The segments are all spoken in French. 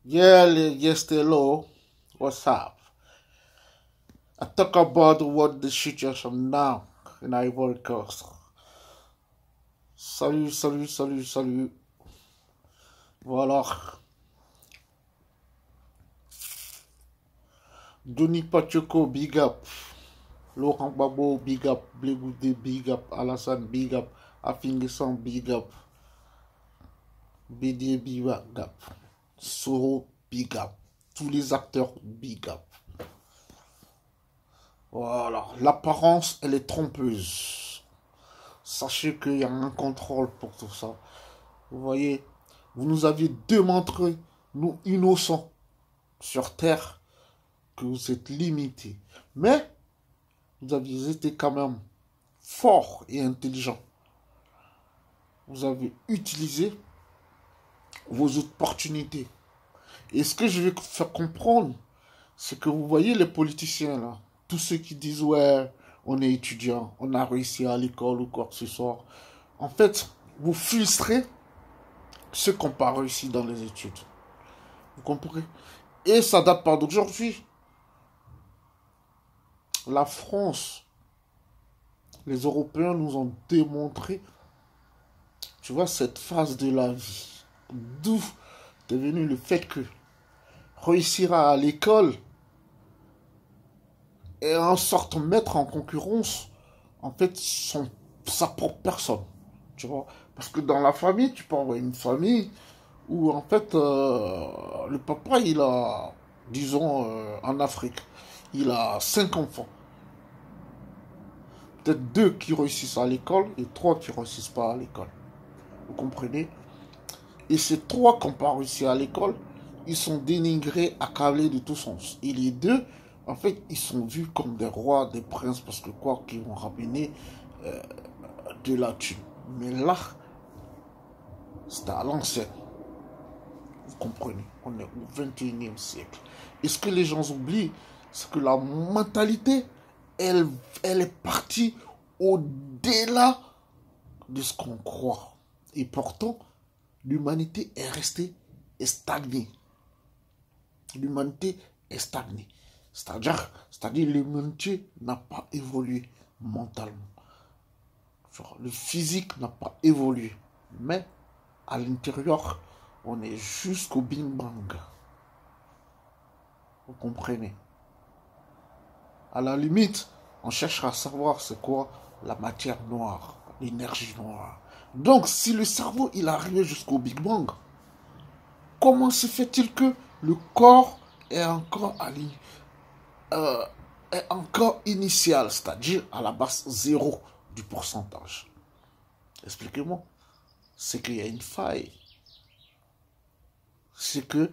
Yeah, yes, hello. What's up? I talk about what the situation now in Ivory Coast. Salut, salut, salut, salut. Voilà. Denis Pacheco, big up. Laurent Babo, big up. Blegoudé, big up. Alassane, big up. Afingessan, big up. BD, big up. Soro, big up. Tous les acteurs, big up. Voilà. L'apparence, elle est trompeuse. Sachez qu'il y a un contrôle pour tout ça. Vous voyez, vous nous aviez démontré, nous innocents, sur Terre, que vous êtes limités. Mais vous aviez été quand même forts et intelligents. Vous avez utilisé vos opportunités. Et ce que je vais faire comprendre, c'est que vous voyez les politiciens là, tous ceux qui disent ouais, on est étudiant, on a réussi à l'école ou quoi que ce soit. En fait, vous frustrez ceux qui n'ont pas réussi dans les études. Vous comprenez? Et ça date pas d'aujourd'hui. La France, les Européens nous ont démontré, tu vois, cette phase de la vie. D'où est venu le fait que réussir à l'école et en sorte mettre en concurrence, en fait, sa propre personne. Tu vois, parce que dans la famille, tu peux avoir une famille où, en fait, le papa, il a, disons, en Afrique, il a 5 enfants. Peut-être 2 qui réussissent à l'école et 3 qui ne réussissent pas à l'école. Vous comprenez? Et ces 3 qui n'ont pas réussi à l'école, ils sont dénigrés, accablés de tous sens. Et les 2, en fait, ils sont vus comme des rois, des princes, parce que quoi qu'ils vont ramener de la thune. Mais là, c'était à l'ancienne. Vous comprenez? On est au 21e siècle. Et ce que les gens oublient, c'est que la mentalité, elle est partie au-delà de ce qu'on croit. Et pourtant, l'humanité est restée stagnée. L'humanité est stagnée. C'est-à-dire l'humanité n'a pas évolué mentalement. Genre, le physique n'a pas évolué. Mais à l'intérieur, on est jusqu'au Big Bang. Vous comprenez? À la limite, on cherche à savoir c'est quoi la matière noire, l'énergie noire. Donc, si le cerveau il arrive jusqu'au Big Bang, comment se fait-il que le corps est encore, euh, est encore initial, c'est-à-dire à la base zéro du pourcentage? Expliquez-moi. C'est qu'il y a une faille. C'est qu'il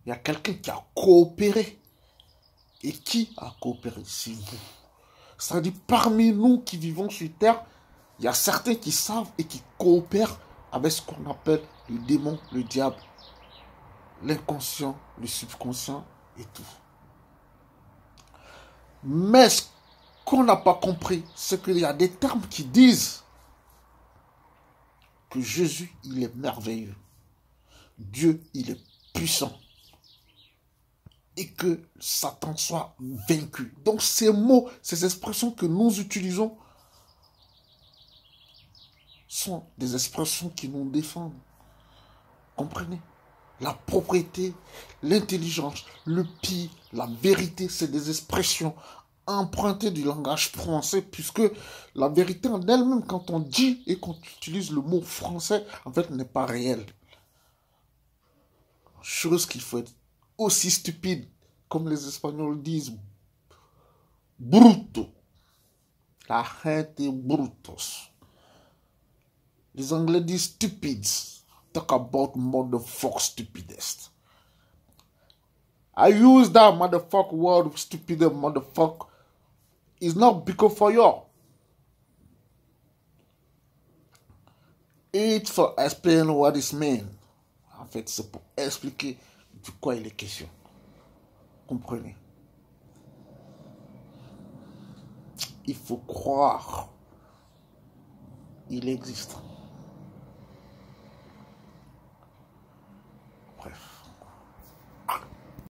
y a quelqu'un qui a coopéré. Et qui a coopéré? C'est vous. C'est-à-dire parmi nous qui vivons sur Terre, il y a certains qui savent et qui coopèrent avec ce qu'on appelle le démon, le diable, l'inconscient, le subconscient et tout. Mais ce qu'on n'a pas compris, c'est qu'il y a des termes qui disent que Jésus, il est merveilleux. Dieu, il est puissant. Et que Satan soit vaincu. Donc ces mots, ces expressions que nous utilisons sont des expressions qui nous défendent. Comprenez? La propriété, l'intelligence, le pire, la vérité, c'est des expressions empruntées du langage français, puisque la vérité en elle-même, quand on dit et qu'on utilise le mot français, en fait, n'est pas réelle. Chose qu'il faut être aussi stupide, comme les Espagnols disent, bruto. La gente brutos. Les Anglais disent stupids. Talk about motherfuck stupidest. I use that motherfucker word, stupid motherfucker. It's not because for you. It's for explaining what it means. En fait, c'est pour expliquer de quoi il est question. Comprenez? Il faut croire. Il existe.